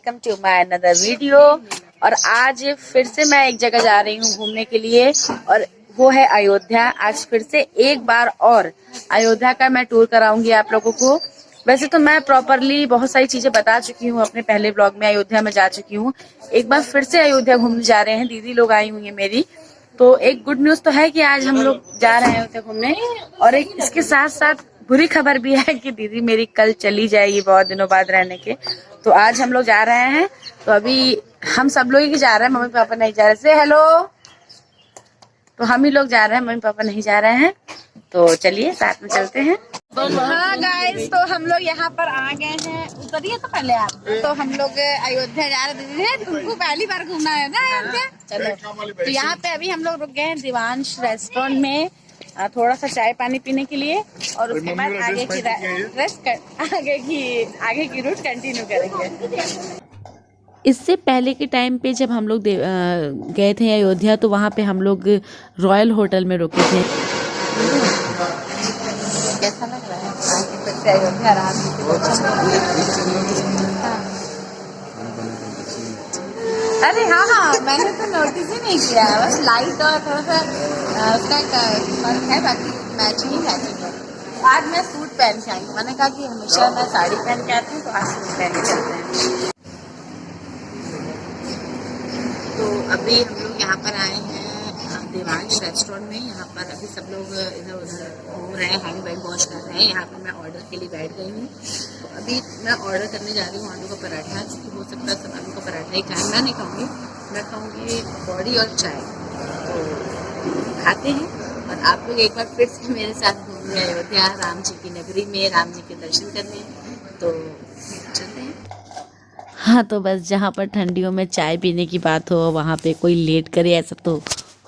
Welcome to my another video. और आज फिर से मैं एक जगह जा रही हूँ घूमने के लिए और वो है अयोध्या। आज फिर से एक बार और अयोध्या का मैं टूर कराऊंगी आप लोगों को। वैसे तो मैं प्रॉपरली बहुत सारी चीजें बता चुकी हूँ, अपने पहले ब्लॉग में अयोध्या में जा चुकी हूँ। एक बार फिर से अयोध्या घूमने जा रहे हैं, दीदी लोग आई हुई है मेरी। तो एक गुड न्यूज तो है कि आज हम लोग जा रहे हैं अयोध्या घूमने, और एक इसके साथ साथ बुरी खबर भी है कि दीदी मेरी कल चली जाएगी बहुत दिनों बाद रहने के। तो आज हम लोग जा रहे हैं, तो अभी हम सब लोग ही जा रहे हैं, मम्मी पापा नहीं जा रहे। से हेलो। तो हम ही लोग जा रहे हैं, मम्मी पापा नहीं जा रहे हैं। तो चलिए साथ में चलते हैं। हाँ गाइस, तो हम लोग यहाँ पर आ गए हैं। उतरिए तो पहले आप। तो हम लोग अयोध्या जा रहे हैं, तुमको पहली बार घूमना है ना अयोध्या। चलो, तो यहाँ पे अभी हम लोग रुक गए हैं दिवांश रेस्टोरेंट में थोड़ा सा चाय पानी पीने के लिए, और उसके बाद आगे की रूट कंटिन्यू करेंगे। इससे पहले के टाइम पे जब हम लोग गए थे अयोध्या, तो वहाँ पे हम लोग रॉयल होटल में रुके थे। कैसा लग रहा है फिर से अयोध्या आराम अरे हाँ, मैंने तो नोटिस ही नहीं किया, बस लाइट और थोड़ा सा उसका फर्क है, बाकी मैचिंग ही मैचिंग है। आज मैं सूट पहन के आई, मैंने कहा कि हमेशा मैं साड़ी पहन के आती हूँ, तो आज सूट पहन के चलते हैं। तो अभी हम लोग यहाँ पर आए हैं दिवांश रेस्टोरेंट में। यहाँ पर अभी सब लोग इधर उधर घूम रहे हैं, हैंड बैग वॉश कर रहे हैं। यहाँ पर मैं ऑर्डर के लिए बैठ गई हूँ। तो अभी मैं ऑर्डर करने जा रही हूँ आलू का पराठा, क्योंकि हो सकता है सब आलू का पराठा ही खाएं। मैं नहीं खाऊंगी, मैं खाऊंगी बॉड़ी और चाय। तो खाते हैं, और आप लोग एक बार फिर से मेरे साथ घूम रहे अयोध्या, राम जी की नगरी में राम जी के दर्शन करने। तो चलते हैं। हाँ, तो बस जहाँ पर ठंडियों में चाय पीने की बात हो, वहाँ पे कोई लेट करे ऐसा तो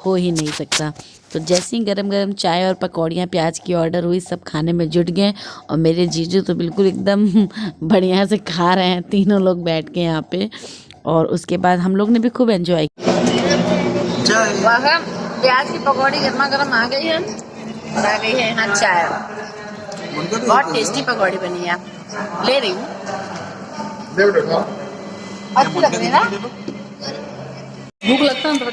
हो ही नहीं सकता। तो जैसे ही गरम गरम चाय और पकौड़ियाँ प्याज की ऑर्डर हुई, सब खाने में जुट गए। और मेरे जीजू तो बिल्कुल एकदम बढ़िया से खा रहे हैं, तीनों लोग बैठ के यहाँ पे। और उसके बाद हम लोग ने भी खूब एंजॉय किया। प्याज की पकौड़ी गर्मा गर्म आ गई है, और आ गई है यहाँ चाय। बहुत टेस्टी पकौड़ी बनी है, ले रही हूँ। अच्छी लग रही है ना, भूख लगता है तो।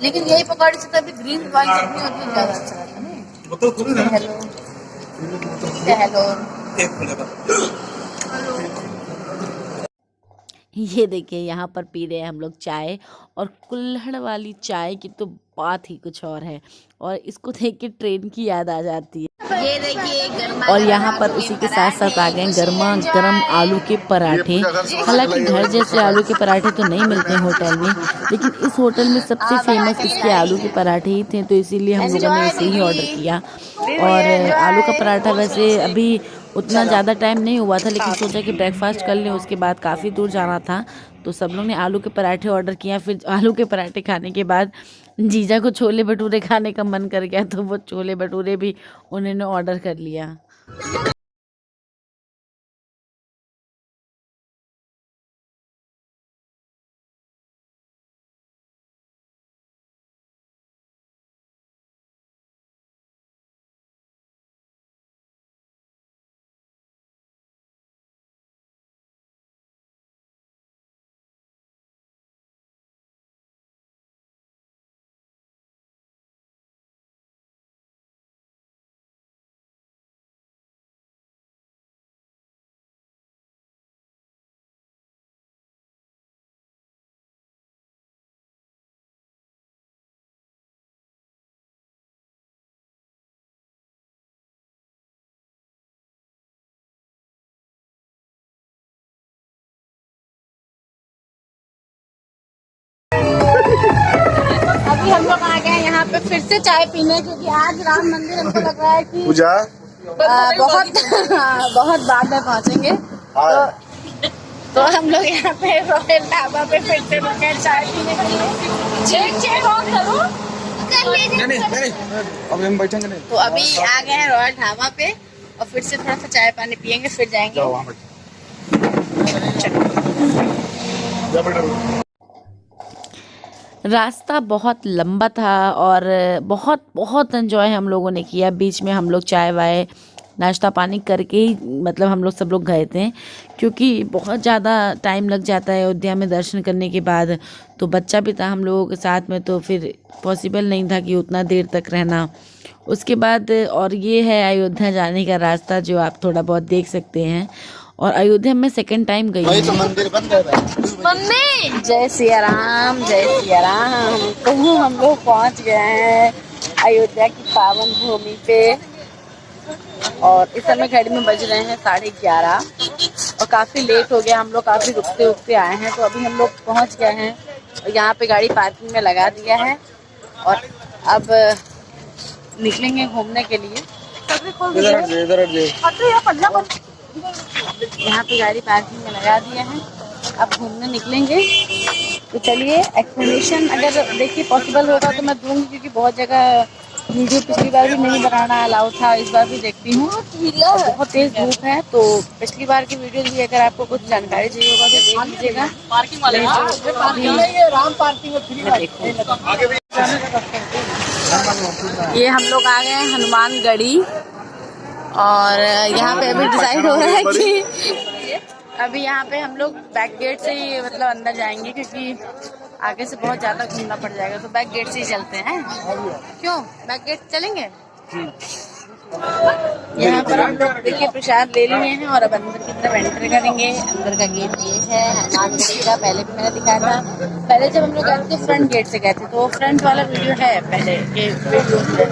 लेकिन यही पकौड़ी से कभी ग्रीन वाली चटनी होती है, ज्यादा अच्छा लगता है। हेलो ये देखिए, यहाँ पर पी रहे हैं हम लोग चाय, और कुल्हड़ वाली चाय की तो बात ही कुछ और है, और इसको देख के ट्रेन की याद आ जाती है। ये देखिए, और यहाँ पर उसी के साथ साथ आ गए गर्मा गर्म आलू के पराठे। हालांकि घर जैसे आलू के पराठे तो नहीं मिलते होटल में, लेकिन इस होटल में सबसे फेमस इसके आलू के पराठे ही थे, तो इसीलिए हम लोगों ने इसे ही ऑर्डर किया। और आलू का पराठा वैसे अभी उतना ज़्यादा टाइम नहीं हुआ था, लेकिन सोचा कि ब्रेकफास्ट कर लें, उसके बाद काफ़ी दूर जाना था, तो सब लोग ने आलू के पराठे ऑर्डर किया। फिर आलू के पराठे खाने के बाद जीजा को छोले भटूरे खाने का मन कर गया, तो वो छोले भटूरे भी उन्होंने ऑर्डर कर लिया। अभी हम लोग आ गए यहाँ पे फिर से चाय पीने, क्योंकि आज राम मंदिर हमको लग रहा है कि पूजा बहुत बाद में पहुँचेंगे। तो हम लोग यहाँ पे रॉयल ढाबा पे फिर से रुके चाय पीने के लिए। चेक ऑन करो। अभी हम बैठेंगे नहीं। तो अभी आ गए हैं रॉयल ढाबा पे, और फिर से थोड़ा सा चाय पानी पियेंगे, फिर जाएंगे। रास्ता बहुत लंबा था, और बहुत बहुत एंजॉय हम लोगों ने किया। बीच में हम लोग चाय वाय नाश्ता पानी करके ही मतलब हम लोग सब लोग गए थे, क्योंकि बहुत ज़्यादा टाइम लग जाता है अयोध्या में दर्शन करने के बाद। तो बच्चा भी था हम लोगों के साथ में, तो फिर पॉसिबल नहीं था कि उतना देर तक रहना। उसके बाद और ये है अयोध्या जाने का रास्ता, जो आप थोड़ा बहुत देख सकते हैं। और अयोध्या में सेकंड टाइम गई हूँ। तो मंदिर बंद है मम्मी जय सिया राम, जय सिया राम। तो हम लोग पहुंच गए हैं अयोध्या की पावन भूमि पे, और इस समय घड़ी में बज रहे हैं 11:30 और काफ़ी लेट हो गया, हम लोग काफ़ी रुकते रुकते आए हैं। तो अभी हम लोग पहुंच गए हैं और यहाँ पे गाड़ी पार्किंग में लगा दिया है और अब निकलेंगे घूमने के लिए। यहाँ पे गाड़ी पार्किंग में लगा दिया है, अब घूमने निकलेंगे। तो चलिए, एक्सप्लेनेशन अगर देखिए पॉसिबल होगा तो मैं दूंगी, क्योंकि बहुत जगह वीडियो पिछली बार भी नहीं बनाना अलाउ था, इस बार भी देखती हूँ। बहुत तेज धूप है, तो पिछली बार की वीडियो भी अगर आपको कुछ जानकारी चाहिए होगा तो देख लीजिएगा। ये हम लोग आ गए हैं हनुमानगढ़ी, और यहाँ पे अभी डिसाइड हो रहा है कि अभी यहाँ पे हम लोग बैक गेट से ही मतलब अंदर जाएंगे, क्योंकि आगे से बहुत ज़्यादा घूमना पड़ जाएगा। तो बैक गेट से ही चलते हैं। क्यों बैक गेट चलेंगे? यहाँ पर हम लोग देखिए प्रसाद ले लिए हैं और अब अंदर की तरफ एंटर करेंगे। अंदर का गेट ये है हनुमानगढ़ी का, पहले भी मैंने दिखाया था। पहले जब हम लोग गए थे फ्रंट गेट से गए थे, तो फ्रंट वाला वीडियो है पहले के वीडियो में।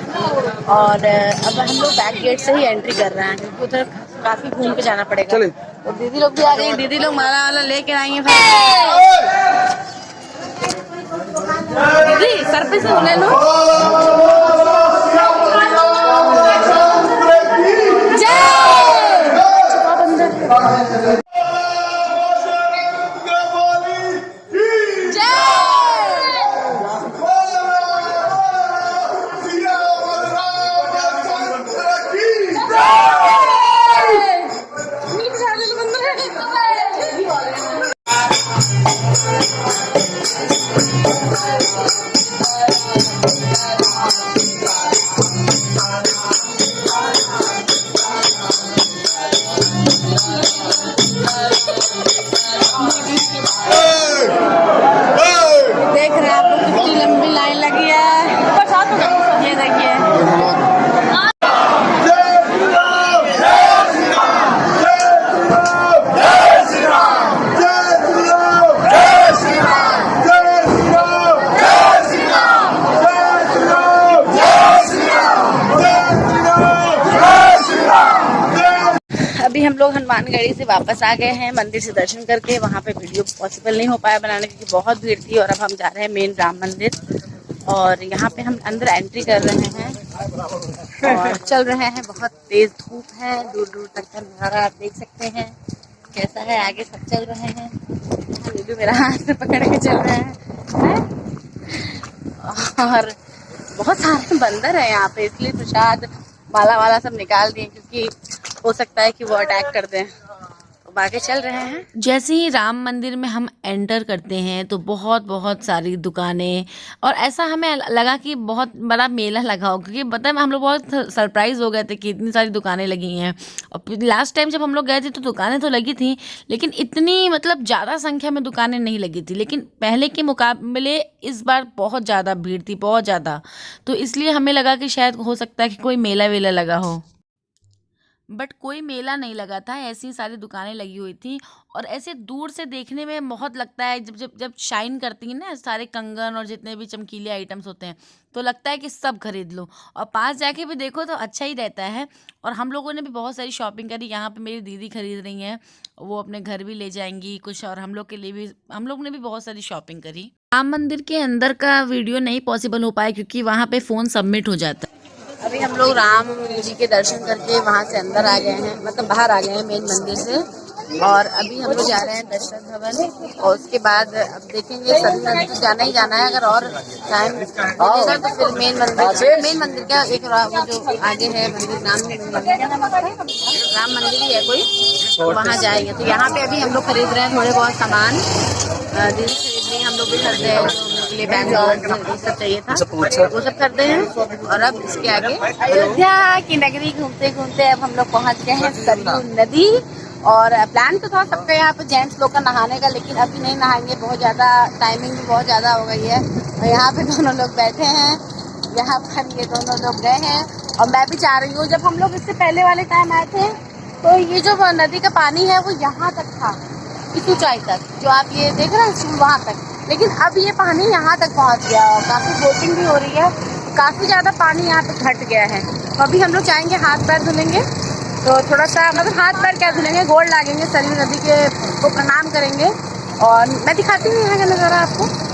और अब हम लोग बैक गेट से ही एंट्री कर रहे हैं, क्योंकि उधर काफी घूम के जाना पड़ेगा। तो दीदी लोग भी आ गए, दीदी लोग माला वाला लेकर आएंगे। दीदी सर पे से ले लो। देख रहे हैं आप लोग कितनी लंबी लाइन लगी है, ये देखिए। अभी हम लोग हनुमानगढ़ी से वापस आ गए हैं मंदिर से दर्शन करके। वहाँ पे वीडियो पॉसिबल नहीं हो पाया बनाने, क्योंकि बहुत भीड़ थी। और अब हम जा रहे हैं मेन राम मंदिर, और यहाँ पे हम अंदर एंट्री कर रहे हैं और चल रहे हैं। बहुत तेज धूप है, दूर दूर तक का नज़ारा आप देख सकते हैं कैसा है। आगे सब चल रहे हैं, वीडियो मेरा हाथ से पकड़ के चल रहे हैं। और बहुत सारे बंदर हैं यहाँ पे, इसलिए प्रसाद माला वाला सब निकाल दिए, क्योंकि हो सकता है कि वो अटैक कर दें। तो आगे चल रहे हैं। जैसे ही राम मंदिर में हम एंटर करते हैं तो बहुत बहुत सारी दुकानें, और ऐसा हमें लगा कि बहुत बड़ा मेला लगा हो, क्योंकि पता है हम लोग बहुत सरप्राइज हो गए थे कि इतनी सारी दुकानें लगी हैं। और लास्ट टाइम जब हम लोग गए थे तो दुकानें तो लगी थी, लेकिन इतनी मतलब ज़्यादा संख्या में दुकानें नहीं लगी थी। लेकिन पहले के मुकाबले इस बार बहुत ज़्यादा भीड़ थी, बहुत ज़्यादा। तो इसलिए हमें लगा कि शायद हो सकता है कि कोई मेला वेला लगा हो, बट कोई मेला नहीं लगा था। ऐसी सारी दुकानें लगी हुई थी, और ऐसे दूर से देखने में बहुत लगता है, जब जब जब शाइन करती हैं ना सारे कंगन और जितने भी चमकीले आइटम्स होते हैं, तो लगता है कि सब खरीद लो। और पास जाके भी देखो तो अच्छा ही रहता है। और हम लोगों ने भी बहुत सारी शॉपिंग करी। यहाँ पे मेरी दीदी खरीद रही हैं, वो अपने घर भी ले जाएंगी कुछ, और हम लोग के लिए भी, हम लोग ने भी बहुत सारी शॉपिंग करी। राम मंदिर के अंदर का वीडियो नहीं पॉसिबल हो पाया, क्योंकि वहाँ पे फ़ोन सबमिट हो जाता है। अभी हम लोग राम जी के दर्शन करके वहाँ से अंदर आ गए हैं, मतलब बाहर आ गए हैं मेन मंदिर से। और अभी हम लोग जा रहे हैं दर्शन भवन, और उसके बाद अब देखेंगे सतना तो जाना ही जाना है। अगर और टाइम लगेगा तो फिर मेन मंदिर क्या एक वो जो आगे है मंदिर, राम मंदिर ही है कोई, तो वहाँ जाएंगे। तो यहाँ पे अभी हम लोग खरीद रहे हैं थोड़े बहुत सामान, दीदी खरीद रही हैं, हम लोग भी खरीद रहे हैं, लिए बैग ये सब चाहिए था, वो सब करते हैं। और अब इसके आगे अयोध्या की नगरी घूमते घूमते अब हम लोग पहुंच गए हैं सरयू नदी। और प्लान तो था सबका यहाँ पे जेंट्स लोग का नहाने का, लेकिन अभी नहीं नहाएंगे, बहुत ज़्यादा टाइमिंग भी बहुत ज़्यादा हो गई है। और यहाँ पे दोनों लोग बैठे हैं, यहाँ पर ये दोनों लोग गए हैं और मैं भी चाह रही हूँ। जब हम लोग इससे पहले वाले टाइम आए थे तो ये जो नदी का पानी है वो यहाँ तक था, इस ऊंचाई तक जो आप ये देख रहे हैं वहाँ तक, लेकिन अब ये पानी यहाँ तक पहुँच गया और काफ़ी बोटिंग भी हो रही है, काफ़ी ज़्यादा पानी यहाँ पे घट गया है। तो अभी हम लोग जाएंगे, हाथ पैर धुलेंगे, तो थोड़ा सा मतलब हाथ पैर क्या धुलेंगे, गोल्ड लागेंगे, सरयू नदी के को प्रणाम करेंगे। और मैं दिखाती हूँ यहाँ का नज़ारा आपको।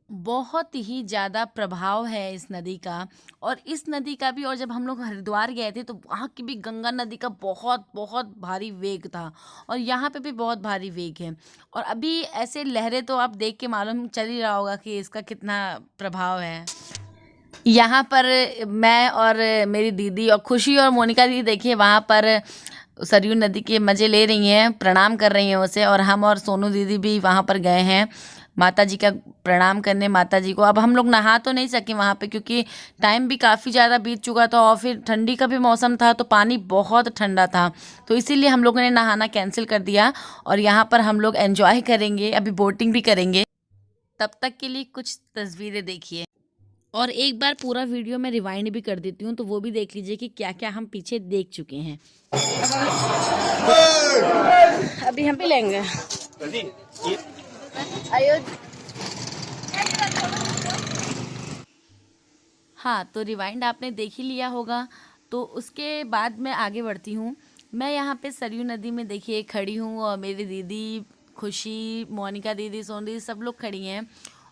बहुत ही ज़्यादा प्रभाव है इस नदी का, और इस नदी का भी। और जब हम लोग हरिद्वार गए थे तो वहाँ की भी गंगा नदी का बहुत बहुत भारी वेग था, और यहाँ पे भी बहुत भारी वेग है। और अभी ऐसे लहरें तो आप देख के मालूम चल ही रहा होगा कि इसका कितना प्रभाव है। यहाँ पर मैं और मेरी दीदी और खुशी और मोनिका दीदी देखिए वहाँ पर सरयू नदी के मज़े ले रही हैं, प्रणाम कर रही हैं उसे। और हम और सोनू दीदी भी वहाँ पर गए हैं माता जी का प्रणाम करने, माता जी को। अब हम लोग नहा तो नहीं सके वहाँ पे क्योंकि टाइम भी काफ़ी ज़्यादा बीत चुका था, और फिर ठंडी का भी मौसम था तो पानी बहुत ठंडा था, तो इसीलिए हम लोगों ने नहाना कैंसिल कर दिया। और यहाँ पर हम लोग एंजॉय करेंगे, अभी बोटिंग भी करेंगे। तब तक के लिए कुछ तस्वीरें देखिए, और एक बार पूरा वीडियो मैं रिवाइंड भी कर देती हूँ तो वो भी देख लीजिए कि क्या क्या हम पीछे देख चुके हैं। अभी हम भी लेंगे अयोध्या। हाँ, तो रिवाइंड आपने देख ही लिया होगा, तो उसके बाद मैं आगे बढ़ती हूँ। मैं यहाँ पे सरयू नदी में देखिए खड़ी हूँ, और मेरी दीदी खुशी, मोनिका दीदी, सोनी दीदी सब लोग खड़ी हैं।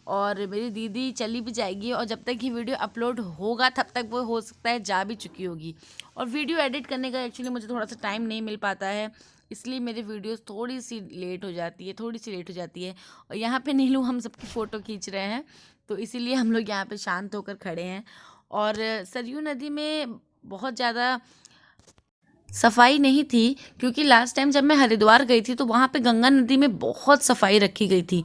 और मेरी दीदी चली भी जाएगी, और जब तक ये वीडियो अपलोड होगा तब तक वो हो सकता है जा भी चुकी होगी। और वीडियो एडिट करने का एक्चुअली मुझे थोड़ा सा टाइम नहीं मिल पाता है, इसलिए मेरी वीडियोस थोड़ी सी लेट हो जाती है। और यहाँ पे नीलू हम सबकी फ़ोटो खींच रहे हैं, तो इसीलिए हम लोग यहाँ पे शांत होकर खड़े हैं। और सरयू नदी में बहुत ज़्यादा सफाई नहीं थी, क्योंकि लास्ट टाइम जब मैं हरिद्वार गई थी तो वहाँ पे गंगा नदी में बहुत सफाई रखी गई थी।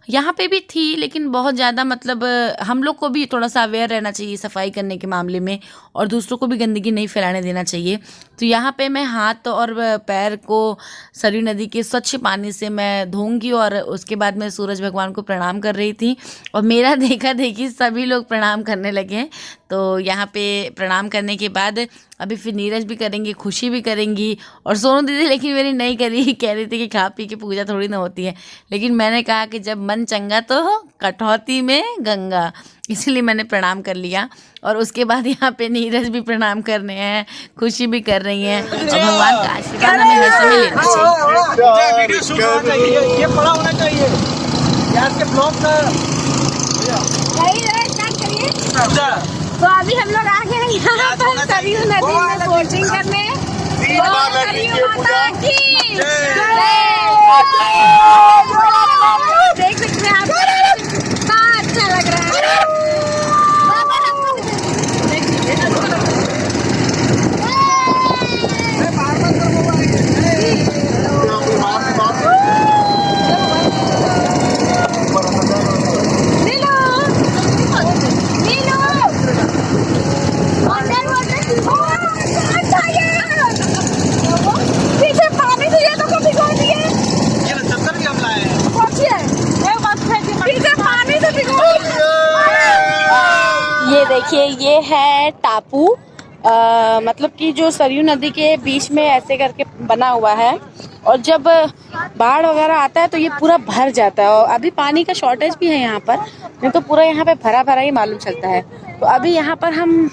यहाँ पे भी थी, लेकिन बहुत ज़्यादा मतलब हम लोग को भी थोड़ा सा अवेयर रहना चाहिए सफाई करने के मामले में, और दूसरों को भी गंदगी नहीं फैलाने देना चाहिए। तो यहाँ पे मैं हाथ और पैर को सरयू नदी के स्वच्छ पानी से मैं धोऊंगी, और उसके बाद मैं सूरज भगवान को प्रणाम कर रही थी, और मेरा देखा देखी सभी लोग प्रणाम करने लगे। तो यहाँ पे प्रणाम करने के बाद अभी फिर नीरज भी करेंगी, खुशी भी करेंगी, और सोनू दीदी लेकिन मेरी नहीं करी, कह रही थी कि खा पी के पूजा थोड़ी ना होती है। लेकिन मैंने कहा कि जब मन चंगा तो कटौती में गंगा, इसलिए मैंने प्रणाम कर लिया। और उसके बाद यहाँ पे नीरज भी प्रणाम कर रहे हैं, खुशी भी कर रही हैं, और भगवान का आशीर्वाद हमें हर समय लेना चाहिए। वीडियो शूट होना चाहिए, ये पड़ा होना चाहिए यार के ब्लॉग का। तो अभी हम लोग आ गए हैं यहाँ पर सरयू नदी में बोटिंग करने। सरयू माता की देख सकते हैं आप, कितना अच्छा लग रहा है। ये देखिए, ये है टापू, मतलब कि जो सरयू नदी के बीच में ऐसे करके बना हुआ है, और जब बाढ़ वगैरह आता है तो ये पूरा भर जाता है। और अभी पानी का शॉर्टेज भी है यहाँ पर, नहीं तो पूरा यहाँ पे भरा भरा ही मालूम चलता है। तो अभी यहाँ पर हम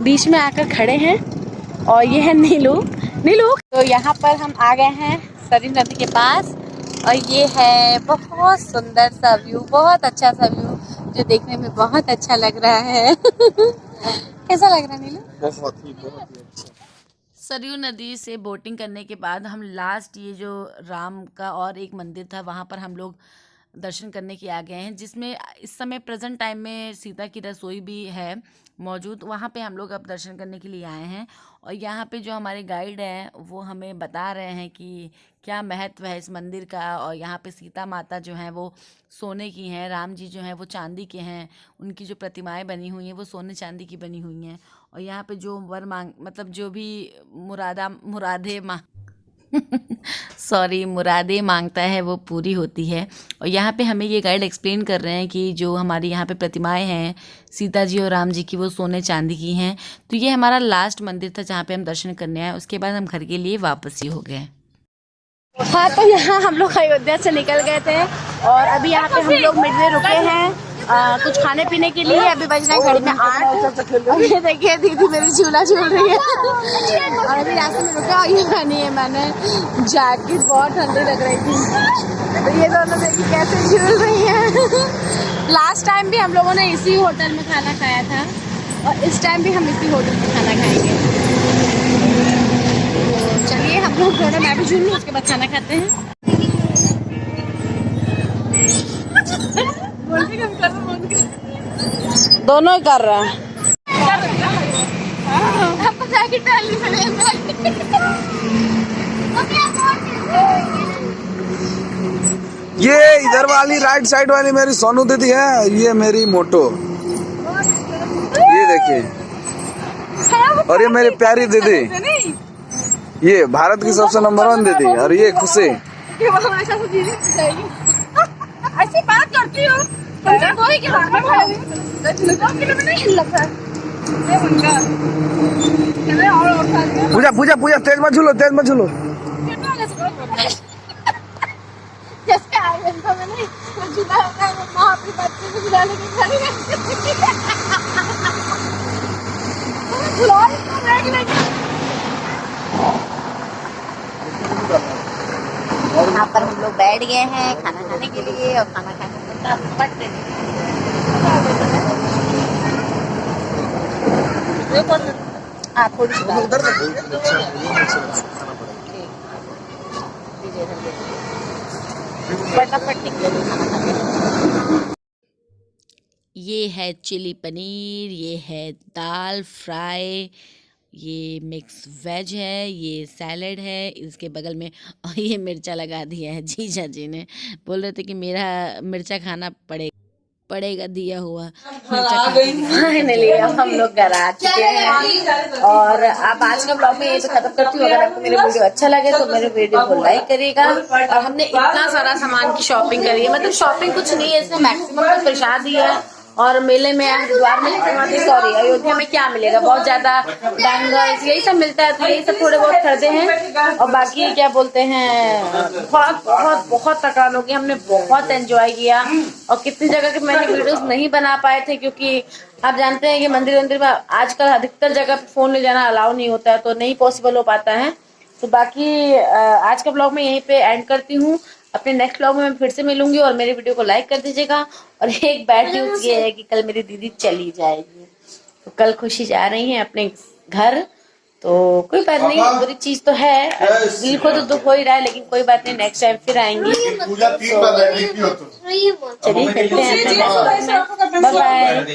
बीच में आकर खड़े हैं, और ये है नीलू। तो यहाँ पर हम आ गए हैं सरयू नदी के पास, और ये है बहुत सुंदर सा व्यू, बहुत अच्छा सा व्यू, जो देखने में बहुत अच्छा लग रहा है। कैसा लग रहा है नीलू? बहुत ही अच्छा। सरयू नदी से बोटिंग करने के बाद हम लास्ट ये जो राम का और एक मंदिर था वहाँ पर हम लोग दर्शन करने के आ गए हैं, जिसमें इस समय प्रेजेंट टाइम में सीता की रसोई भी है, मौजूद, वहाँ पे हम लोग अब दर्शन करने के लिए आए हैं। और यहाँ पे जो हमारे गाइड हैं वो हमें बता रहे हैं कि क्या महत्व है इस मंदिर का। और यहाँ पे सीता माता जो हैं वो सोने की हैं, राम जी जो हैं वो चांदी के हैं, उनकी जो प्रतिमाएं बनी हुई हैं वो सोने चांदी की बनी हुई हैं। और यहाँ पे जो वर मांग मतलब जो भी मुरादें मांगता है वो पूरी होती है। और यहाँ पे हमें ये गाइड एक्सप्लेन कर रहे हैं कि जो हमारी यहाँ पे प्रतिमाएं हैं सीता जी और राम जी की, वो सोने चांदी की हैं। तो ये हमारा लास्ट मंदिर था जहाँ पे हम दर्शन करने आए। उसके बाद हम घर के लिए वापसी हो गए। हाँ, तो यहाँ हम लोग अयोध्या से निकल गए थे और अभी यहाँ पे हम लोग मिडवे रुके हैं कुछ खाने पीने के लिए। अभी बज रहे हैं घड़ी में 8 और ये देखिए दीदी मेरी झूला झूल रही है और अभी रास्ते में रुके। और ये पहनी है मैंने जैकेट, बहुत ठंडी लग रही थी। तो ये दोनों देखिए कैसे झूल रही हैं। लास्ट टाइम भी हम लोगों ने इसी होटल में खाना खाया था और इस टाइम भी हम इसी होटल में खाना खाएंगे। तो चलिए हम लोग थोड़ा मैं भी झूल लूँ, उसके बाद खाना खाते हैं। दोनों ही कर रहे हैं। ये इधर वाली राइट साइड वाली मेरी सोनू दीदी है, ये मेरी मोटो, ये देखिए। और ये मेरी प्यारी दीदी, ये भारत की सबसे नंबर 1 दीदी। और ये खुशी। ऐसी बात करती हो पूजा पूजा पूजा, तेज मत झूलो, तेज मत झूलो। यहाँ पर हम लोग बैठ गए हैं खाना खाने के लिए और खाना खाने थोड़ी सी फटाफट निकले खाना खाने। ये है चिली पनीर, ये है दाल फ्राई, ये मिक्स वेज है, ये सैलड है, इसके बगल में। और ये मिर्चा लगा दिया है जीजा जी ने, बोल रहे थे कि मेरा मिर्चा खाना पड़ेगा दिया हुआ। फाइनली अब हम लोग घर आ चुके हैं और अब आज का ब्लॉग में यही तो खत्म करती हूँ। अगर आपको मेरा वीडियो अच्छा लगे तो मेरे वीडियो को लाइक करिएगा। और हमने इतना सारा सामान की शॉपिंग करी है, मतलब शॉपिंग कुछ नहीं है, इसमें मैक्सिमम तो प्रसाद ही है। और मेले में हरिद्वार में अयोध्या में क्या मिलेगा, बहुत ज्यादा बैंगल्स यही सब मिलता है, तो यही सब थोड़े बहुत खरीदे हैं। और बाकी क्या बोलते हैं, बहुत बहुत बहुत थकान होगी, हमने बहुत एंजॉय किया। और कितनी जगह के मैंने वीडियोस नहीं बना पाए थे क्योंकि आप जानते हैं कि मंदिर में आजकल अधिकतर जगह पे फोन ले जाना अलाउ नहीं होता है, तो नहीं पॉसिबल हो पाता है। तो बाकी आज का ब्लॉग मैं यहीं पे एंड करती हूँ। अपने नेक्स्ट ब्लॉग में मैं फिर से मिलूंगी और मेरे वीडियो को लाइक कर दीजिएगा। और एक बैड न्यूज ये है कि कल मेरी दीदी चली जाएगी, तो कल खुशी जा रही है अपने घर। तो कोई बात नहीं, बुरी चीज तो है, दिल को तो दुख हो ही रहा है, लेकिन कोई बात नहीं, नेक्स्ट टाइम फिर आएंगी। चलिए मिलते हैं, बाय बाय।